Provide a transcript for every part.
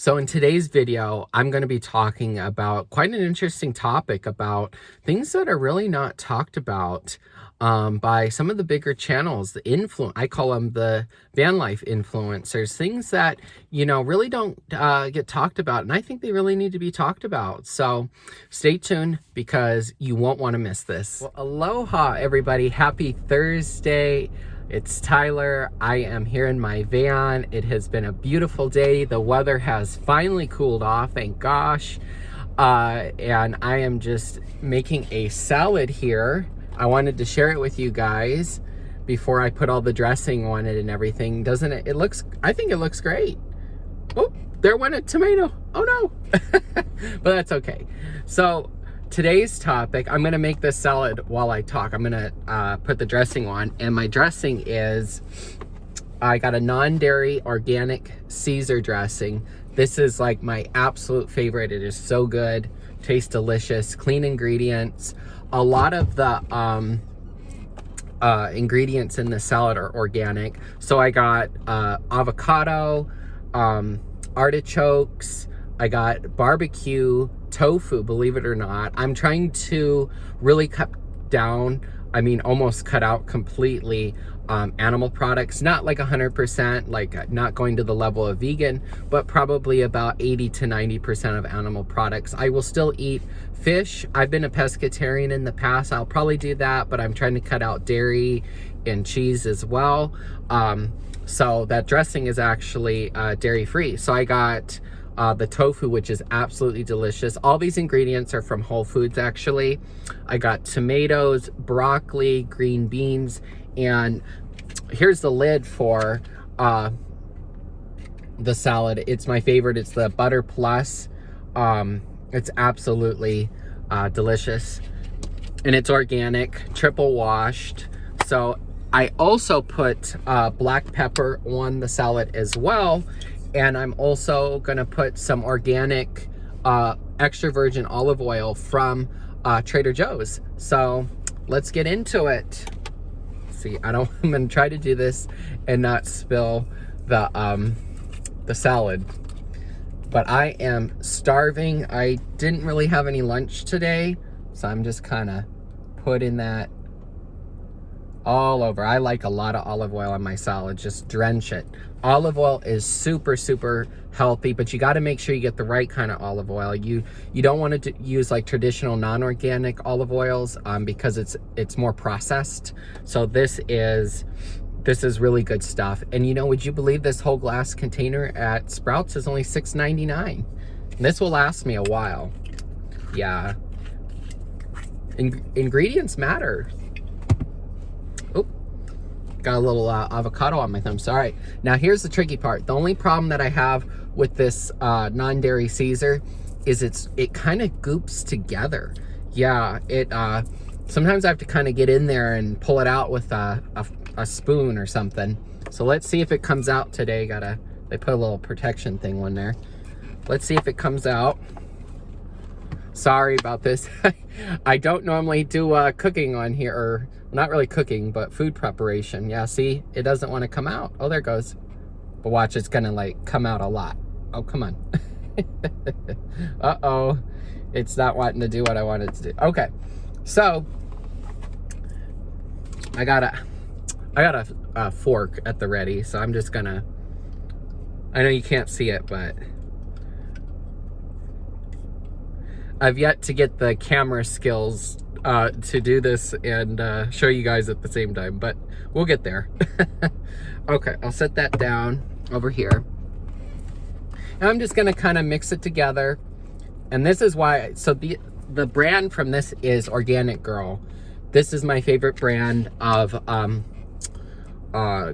So in today's video, I'm going to be talking about quite an interesting topic about things that are really not talked about by some of the bigger channels, I call them the VanLife Influencers, things that, really don't get talked about. And I think they really need to be talked about. So stay tuned because you won't want to miss this. Well, aloha, everybody. Happy Thursday. It's Tyler. I am here in my van. It has been a beautiful day. The weather has finally cooled off, thank gosh. And I am just making a salad here. I wanted to share it with you guys before I put all the dressing on it and everything. Doesn't it? I think it looks great. Oh, there went a tomato. Oh no. But that's okay. So today's topic, I'm going to make this salad while I talk. I'm going to put the dressing on, and my dressing is, I got a non-dairy organic Caesar dressing. This is like my absolute favorite. It is so good, tastes delicious, clean ingredients. A lot of the ingredients in the salad are organic. So I got avocado, artichokes, I got barbecue, tofu, believe it or not. I'm trying to really cut down, almost cut out completely animal products, not like 100%, like not going to the level of vegan, but probably about 80 to 90% of animal products. I will still eat fish. I've been a pescatarian in the past. I'll probably do that, but I'm trying to cut out dairy and cheese as well. So that dressing is actually dairy free. So I got the tofu, which is absolutely delicious. All these ingredients are from Whole Foods, actually. I got tomatoes, broccoli, green beans, and here's the lid for the salad. It's my favorite. It's the Butter Plus. It's absolutely delicious, and it's organic, triple washed. So I also put black pepper on the salad as well. And I'm also gonna put some organic extra virgin olive oil from Trader Joe's. So let's get into it. See, I'm gonna try to do this and not spill the salad. But I am starving. I didn't really have any lunch today, so I'm just kind of putting that all over. I like a lot of olive oil on my salad. Just drench it. Olive oil is super, super healthy, but you got to make sure you get the right kind of olive oil. You don't want to use like traditional non-organic olive oils because it's more processed. So this is really good stuff. And would you believe this whole glass container at Sprouts is only $6.99? This will last me a while. Yeah. Ingredients matter. Got a little avocado on my thumb, sorry. Now here's the tricky part. The only problem that I have with this non-dairy Caesar is it kind of goops together. Yeah, sometimes I have to kind of get in there and pull it out with a spoon or something. So let's see if it comes out today. They put a little protection thing on there. Let's see if it comes out. Sorry about this. I don't normally do cooking on here, or not really cooking, but food preparation. Yeah, see, it doesn't want to come out. Oh, there it goes. But watch, it's gonna like come out a lot. Oh, come on. Uh-oh, it's not wanting to do what I want it to do. Okay, so I got a fork at the ready, so I'm just gonna, I know you can't see it, but I've yet to get the camera skills to do this and show you guys at the same time, but we'll get there. Okay, I'll set that down over here. And I'm just gonna kind of mix it together. And this is why, so the brand from this is Organic Girl. This is my favorite brand of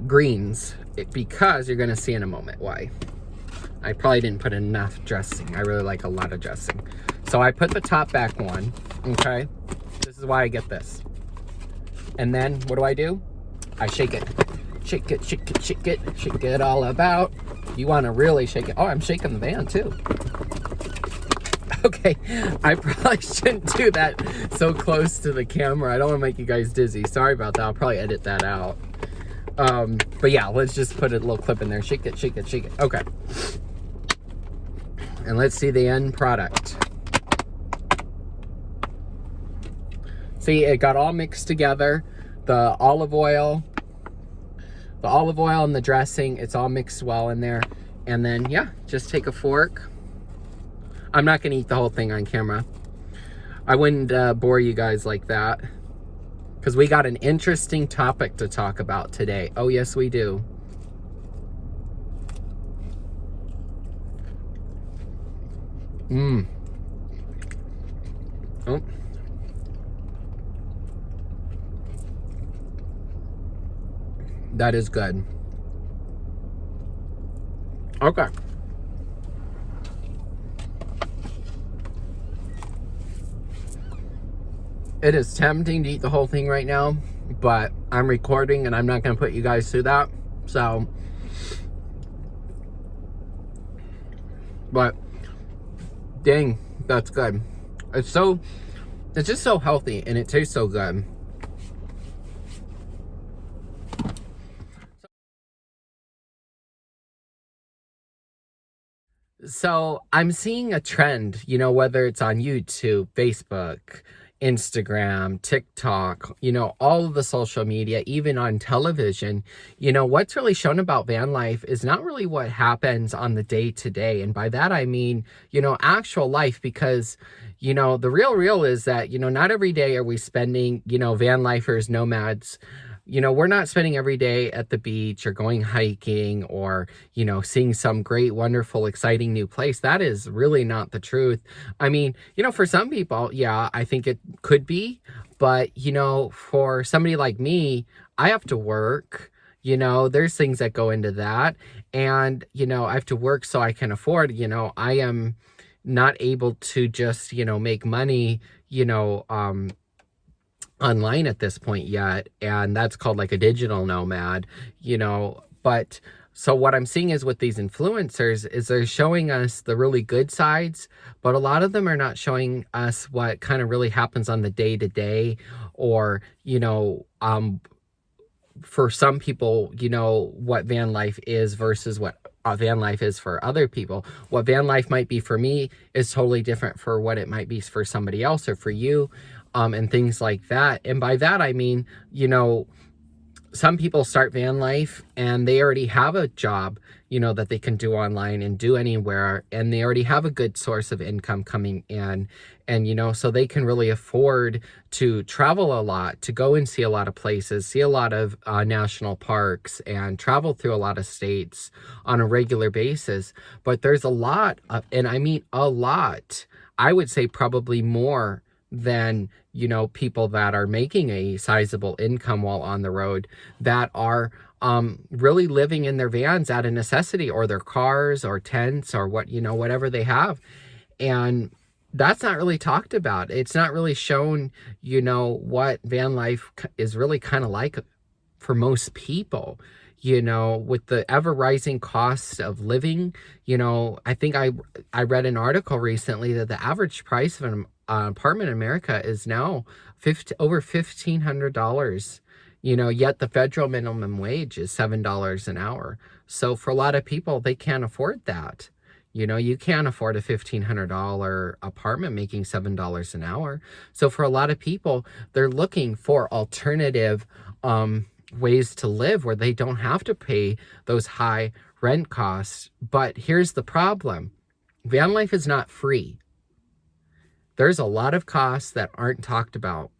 greens, because you're gonna see in a moment why. I probably didn't put enough dressing. I really like a lot of dressing. So I put the top back on, okay? This is why I get this. And then what do? I shake it. Shake it, shake it, shake it, shake it all about. You wanna really shake it. Oh, I'm shaking the van too. Okay, I probably shouldn't do that so close to the camera. I don't wanna make you guys dizzy. Sorry about that, I'll probably edit that out. But yeah, let's just put a little clip in there. Shake it, shake it, shake it. Okay. And let's see the end product. See, it got all mixed together. The olive oil and the dressing, it's all mixed well in there. And then, yeah, just take a fork. I'm not going to eat the whole thing on camera. I wouldn't bore you guys like that, because we got an interesting topic to talk about today. Oh, yes, we do. Oh. That is good. Okay. It is tempting to eat the whole thing right now, but I'm recording and I'm not going to put you guys through that. So, but dang, that's good. It's just so healthy and it tastes so good. So I'm seeing a trend, whether it's on YouTube, Facebook, Instagram, TikTok, all of the social media, even on television. What's really shown about van life is not really what happens on the day to day. And by that, I mean, actual life, because, the real is that, not every day are we spending, van lifers, nomads, we're not spending every day at the beach or going hiking or, seeing some great, wonderful, exciting new place. That is really not the truth. I mean, for some people, yeah, I think it could be. But, for somebody like me, I have to work. There's things that go into that. And, I have to work so I can afford, I am not able to just, make money, online at this point yet, and that's called like a digital nomad. But so what I'm seeing is with these influencers is they're showing us the really good sides, but a lot of them are not showing us what kind of really happens on the day to day, or for some people, what van life is versus what van life is for other people. What van life might be for me is totally different for what it might be for somebody else or for you, and things like that. And by that, I mean, some people start van life and they already have a job, that they can do online and do anywhere. And they already have a good source of income coming in. And, so they can really afford to travel a lot, to go and see a lot of places, see a lot of national parks, and travel through a lot of states on a regular basis. But there's a lot of, and I mean a lot, I would say probably more than, people that are making a sizable income while on the road, that are really living in their vans out of necessity, or their cars or tents or whatever they have. And that's not really talked about. It's not really shown, what van life is really kind of like for most people. With the ever rising cost of living, I think I read an article recently that the average price of an apartment in America is now over $1,500. Yet the federal minimum wage is $7 an hour. So for a lot of people, they can't afford that. You can't afford a $1,500 apartment making $7 an hour. So for a lot of people, they're looking for alternative ways to live where they don't have to pay those high rent costs. But here's the problem. Van life is not free. There's a lot of costs that aren't talked about.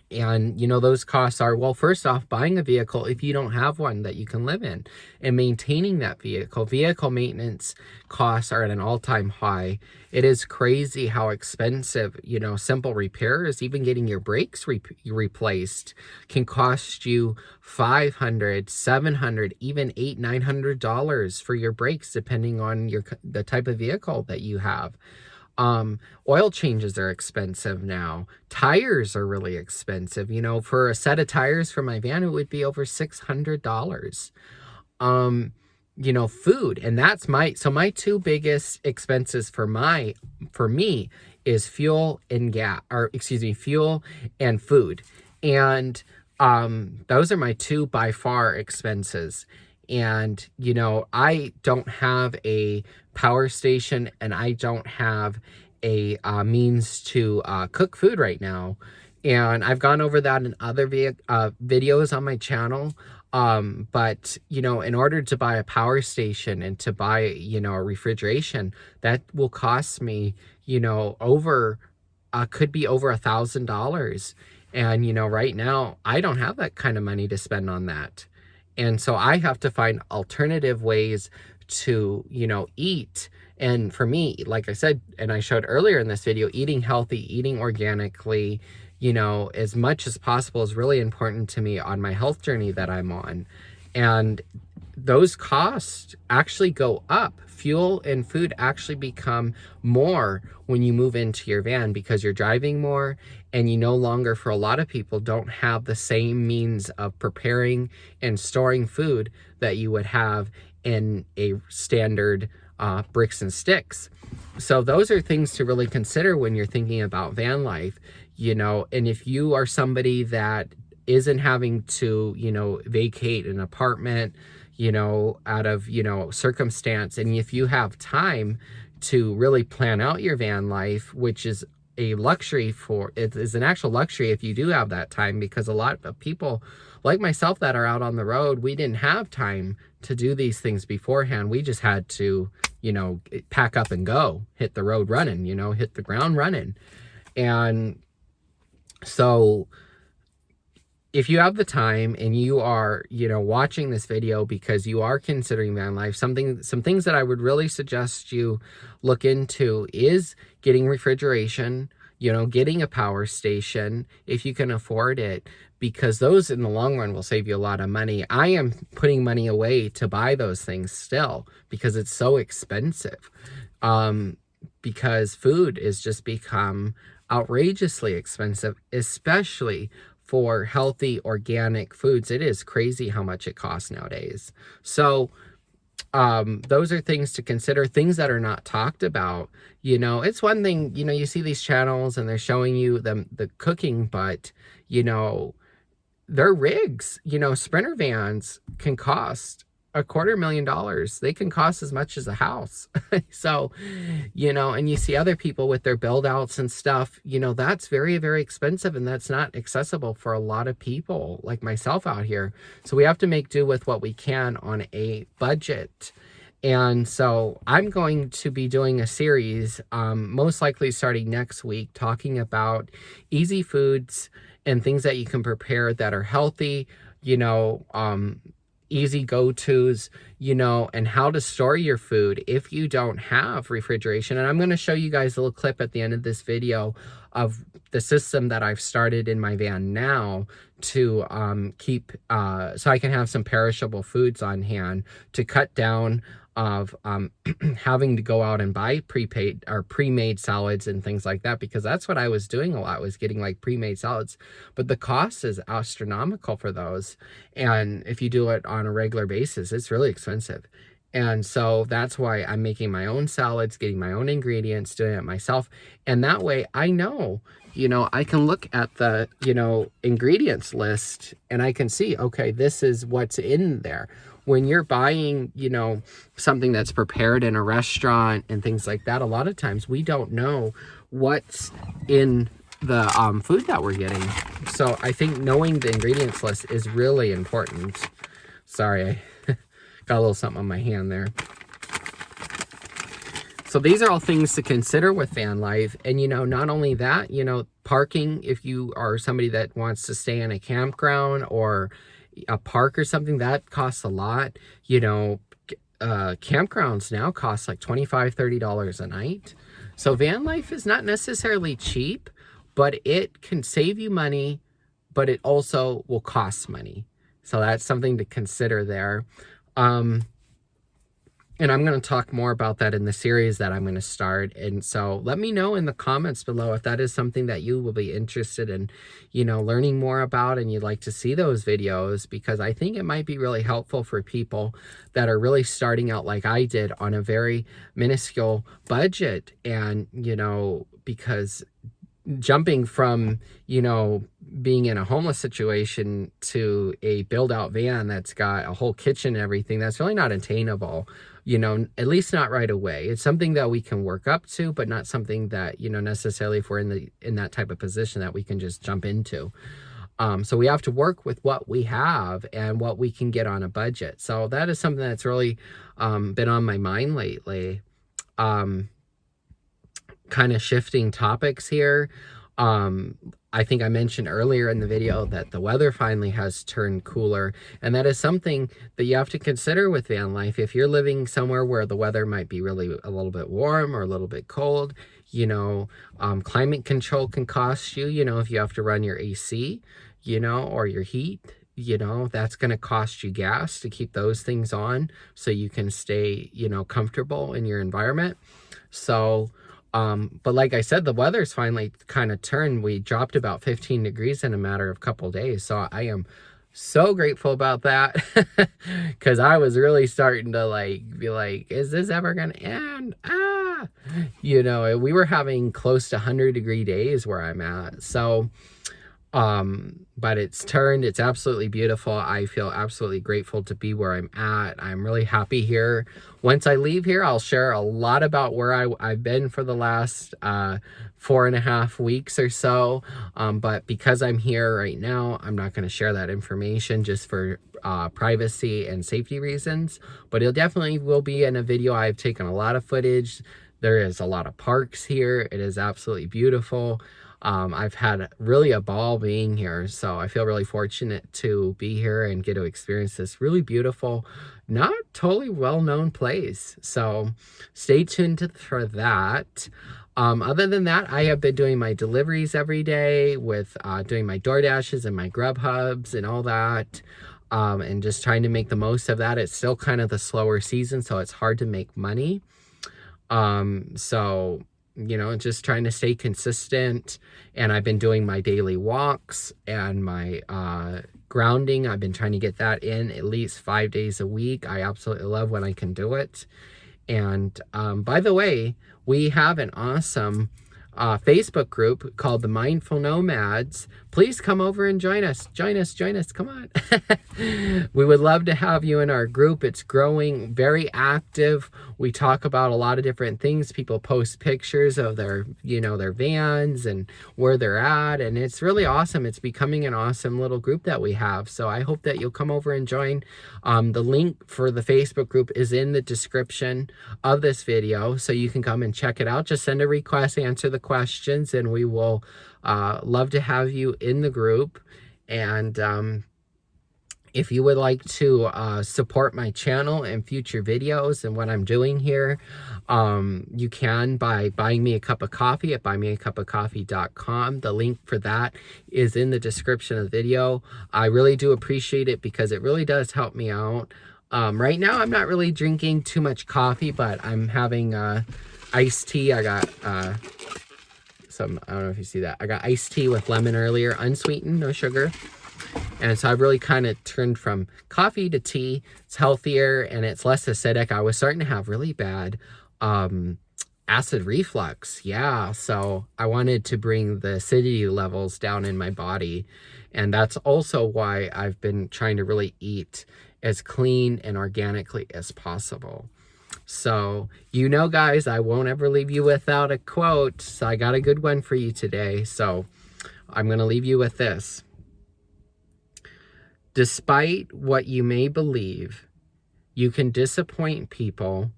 And, those costs are, well, first off, buying a vehicle if you don't have one that you can live in, and maintaining that vehicle. Vehicle maintenance costs are at an all-time high. It is crazy how expensive, simple repairs, even getting your brakes replaced, can cost you $500, $700, even $800, $900 for your brakes, depending on the type of vehicle that you have. Oil changes are expensive now. Tires are really expensive. For a set of tires for my van, it would be over $600. Food. And that's my two biggest expenses for me is fuel and fuel and food. And, those are my two by far expenses. And, you know, I don't have a power station and I don't have a means to cook food right now. And I've gone over that in other videos on my channel. But, you know, in order to buy a power station and to buy, you know, a refrigeration, that will cost me, you know, could be over $1,000. And, you know, right now I don't have that kind of money to spend on that. And so I have to find alternative ways to, you know, eat. And for me, like I said, and I showed earlier in this video, eating healthy, eating organically, you know, as much as possible is really important to me on my health journey that I'm on. And those costs actually go up. Fuel and food actually become more when you move into your van because you're driving more and you no longer, for a lot of people, don't have the same means of preparing and storing food that you would have in a standard bricks and sticks. So those are things to really consider when you're thinking about van life, you know. And if you are somebody that isn't having to, you know, vacate an apartment, you know, out of, you know, circumstance, and if you have time to really plan out your van life, which is a luxury it is an actual luxury if you do have that time, because a lot of people like myself that are out on the road, we didn't have time to do these things beforehand. We just had to, you know, pack up and go, hit the road running, you know, hit the ground running. And so if you have the time and you are, you know, watching this video because you are considering van life, some things that I would really suggest you look into is getting refrigeration, you know, getting a power station if you can afford it, because those in the long run will save you a lot of money. I am putting money away to buy those things still because it's so expensive. Because food has just become outrageously expensive, especially for healthy organic foods. It is crazy how much it costs nowadays. So those are things to consider, things that are not talked about. You know, it's one thing, you know, you see these channels and they're showing you the cooking, but, you know, their rigs, you know, Sprinter vans can cost $250,000. They can cost as much as a house. So, you know, and you see other people with their build outs and stuff, you know, that's very, very expensive, and that's not accessible for a lot of people like myself out here. So we have to make do with what we can on a budget. And so I'm going to be doing a series, most likely starting next week, talking about easy foods and things that you can prepare that are healthy, you know, easy go-tos, you know, and how to store your food if you don't have refrigeration. And I'm going to show you guys a little clip at the end of this video of the system that I've started in my van now to keep, so I can have some perishable foods on hand to cut down of having to go out and buy prepaid or pre-made salads and things like that, because that's what I was doing a lot, was getting like pre-made salads, but the cost is astronomical for those. And if you do it on a regular basis, it's really expensive. And so that's why I'm making my own salads, getting my own ingredients, doing it myself. And that way I know, you know, I can look at the, you know, ingredients list and I can see, okay, this is what's in there. When you're buying, you know, something that's prepared in a restaurant and things like that, a lot of times we don't know what's in the food that we're getting. So I think knowing the ingredients list is really important. Sorry, I got a little something on my hand there. So these are all things to consider with van life. And, you know, not only that, you know, parking, if you are somebody that wants to stay in a campground or a park or something, that costs a lot. You know, campgrounds now cost like $25-30 a night. So van life is not necessarily cheap, but it can save you money, but it also will cost money. So that's something to consider there. And I'm going to talk more about that in the series that I'm going to start. And so let me know in the comments below if that is something that you will be interested in, you know, learning more about, and you'd like to see those videos, because I think it might be really helpful for people that are really starting out like I did on a very minuscule budget. And, you know, because jumping from, being in a homeless situation to a build out van that's got a whole kitchen and everything, that's really not attainable, at least not right away. It's something that we can work up to, but not something that, necessarily if we're in that type of position that we can just jump into. So we have to work with what we have and what we can get on a budget. So that is something that's really been on my mind lately. Kind of shifting topics here. I think I mentioned earlier in the video that the weather finally has turned cooler, and that is something that you have to consider with van life. If you're living somewhere where the weather might be really a little bit warm or a little bit cold, climate control can cost you, if you have to run your AC, or your heat, that's going to cost you gas to keep those things on so you can stay, comfortable in your environment. So, but like I said, the weather's finally kind of turned. We dropped about 15 degrees in a matter of a couple days. So I am so grateful about that because I was really starting to be like, is this ever going to end? We were having close to 100-degree days where I'm at. So, but it's turned. It's absolutely beautiful. I feel absolutely grateful to be where I'm at. I'm really happy here. Once I leave here, I'll share a lot about where I've been for the last 4.5 weeks or so. But because I'm here right now, I'm not going to share that information just for privacy and safety reasons. But it definitely will be in a video. I've taken a lot of footage. There is a lot of parks here. It is absolutely beautiful. I've had really a ball being here, so I feel really fortunate to be here and get to experience this really beautiful, not totally well-known place. So stay tuned for that. Other than that, I have been doing my deliveries every day with doing my DoorDashes and my Grubhubs and all that, and just trying to make the most of that. It's still kind of the slower season, so it's hard to make money. So just trying to stay consistent. And I've been doing my daily walks and my grounding. I've been trying to get that in at least 5 days a week. I absolutely love when I can do it. And by the way, we have an awesome Facebook group called the Mindful Nomads. Please come over and join us. Join us. Come on. We would love to have you in our group. It's growing, very active. We talk about a lot of different things. People post pictures of their vans and where they're at. And it's really awesome. It's becoming an awesome little group that we have. So I hope that you'll come over and join. The link for the Facebook group is in the description of this video. So you can come and check it out. Just send a request, answer the questions, and we will love to have you in the group. And if you would like to support my channel and future videos and what I'm doing here, you can by buying me a cup of coffee at buymeacupofcoffee.com. The link for that is in the description of the video. I really do appreciate it because it really does help me out. Right now, I'm not really drinking too much coffee, but I'm having iced tea. I got I don't know if you see that. I got iced tea with lemon earlier, unsweetened, no sugar. And so I've really kind of turned from coffee to tea. It's healthier and it's less acidic. I was starting to have really bad acid reflux. Yeah, so I wanted to bring the acidity levels down in my body. And that's also why I've been trying to really eat as clean and organically as possible. So, guys, I won't ever leave you without a quote. So I got a good one for you today. So I'm going to leave you with this. Despite what you may believe, you can disappoint people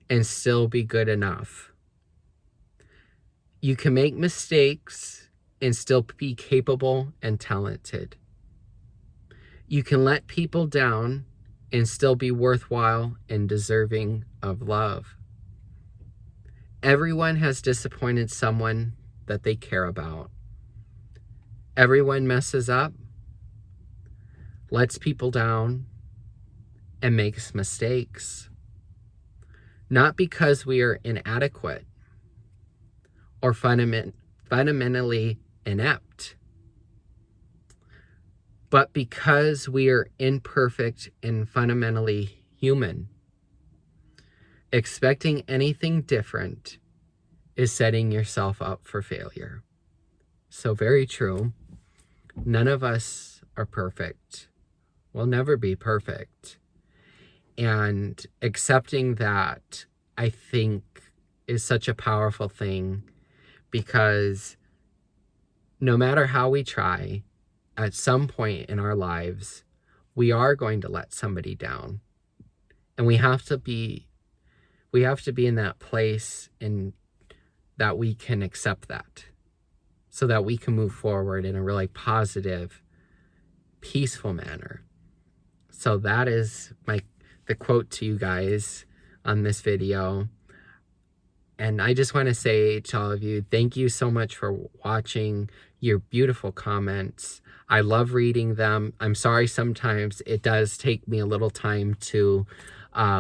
and still be good enough. You can make mistakes and still be capable and talented. You can let people down and still be worthwhile and deserving of love. Everyone has disappointed someone that they care about. Everyone messes up, lets people down, and makes mistakes. Not because we are inadequate or fundamentally inept, but because we are imperfect and fundamentally human. Expecting anything different is setting yourself up for failure. So very true. None of us are perfect. We'll never be perfect. And accepting that, I think, is such a powerful thing, because no matter how we try, at some point in our lives, we are going to let somebody down. And we have to be in that place and that we can accept that, so that we can move forward in a really positive, peaceful manner. So that is the quote to you guys on this video. And I just want to say to all of you, thank you so much for watching, your beautiful comments. I love reading them. I'm sorry sometimes it does take me a little time to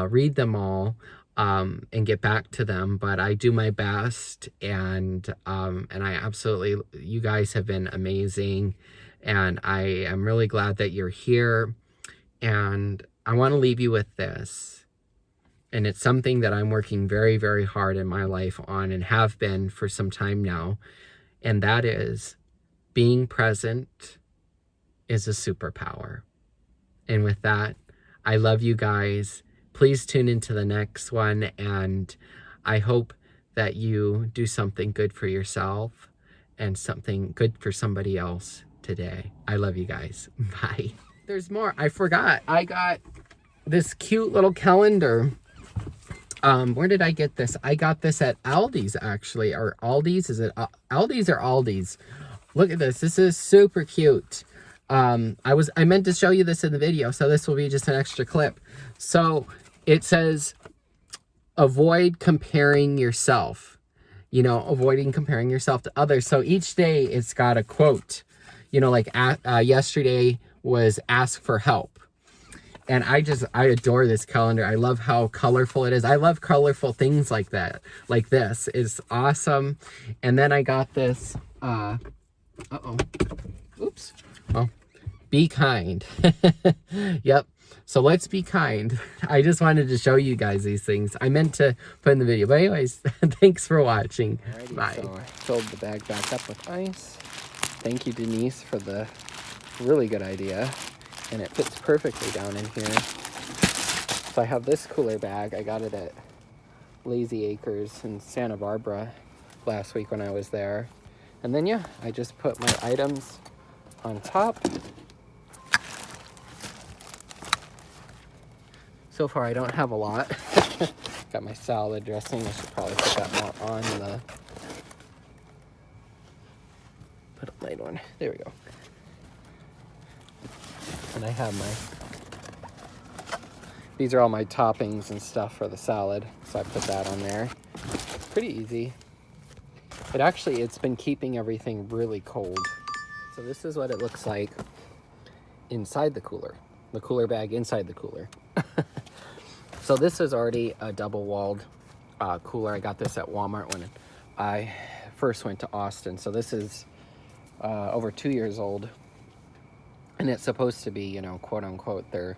read them all and get back to them, but I do my best. And I absolutely, you guys have been amazing. And I am really glad that you're here. And I want to leave you with this. And it's something that I'm working very, very hard in my life on, and have been for some time now. And that is, being present is a superpower. And with that, I love you guys. Please tune into the next one. And I hope that you do something good for yourself and something good for somebody else today. I love you guys. Bye. There's more. I forgot. I got this cute little calendar. Where did I get this? I got this at Aldi's, actually. Or Aldi's? Is it Aldi's or Aldi's? Look at this. This is super cute. I meant to show you this in the video, so this will be just an extra clip. So it says, avoid comparing yourself. You know, avoiding comparing yourself to others. So each day it's got a quote. You know, like yesterday was ask for help. And I adore this calendar. I love how colorful it is. I love colorful things like that. Like this is awesome. And then I got this, oops. Oh, be kind. Yep. So let's be kind. I just wanted to show you guys these things. I meant to put in the video. But anyways, thanks for watching. Alrighty, bye. So I filled the bag back up with ice. Thank you, Denise, for the really good idea. And it fits perfectly down in here. So I have this cooler bag. I got it at Lazy Acres in Santa Barbara last week when I was there. And then, yeah, I just put my items on top. So far, I don't have a lot. Got my salad dressing. I should probably put that more on the... Put a light on. There we go. And I have these are all my toppings and stuff for the salad. So I put that on there. Pretty easy. It's been keeping everything really cold. So this is what it looks like inside the cooler bag inside the cooler. So this is already a double-walled cooler. I got this at Walmart when I first went to Austin. So this is over 2 years old. And it's supposed to be, you know, quote unquote, their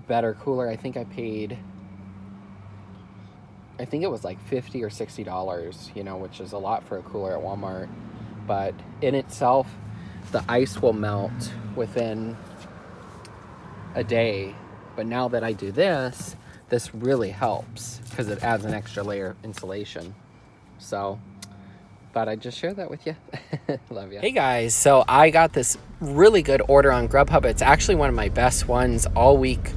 better cooler. I think it was like $50 or $60, you know, which is a lot for a cooler at Walmart. But in itself, the ice will melt within a day. But now that I do this really helps because it adds an extra layer of insulation. So thought I'd just share that with you. Love you. Hey guys, so I got this really good order on Grubhub. It's actually one of my best ones all week.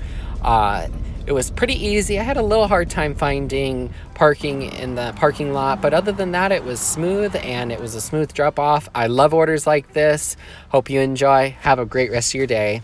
It was pretty easy. I had a little hard time finding parking in the parking lot, but other than that, it was smooth, and it was a smooth drop off. I love orders like this. Hope you enjoy. Have a great rest of your day.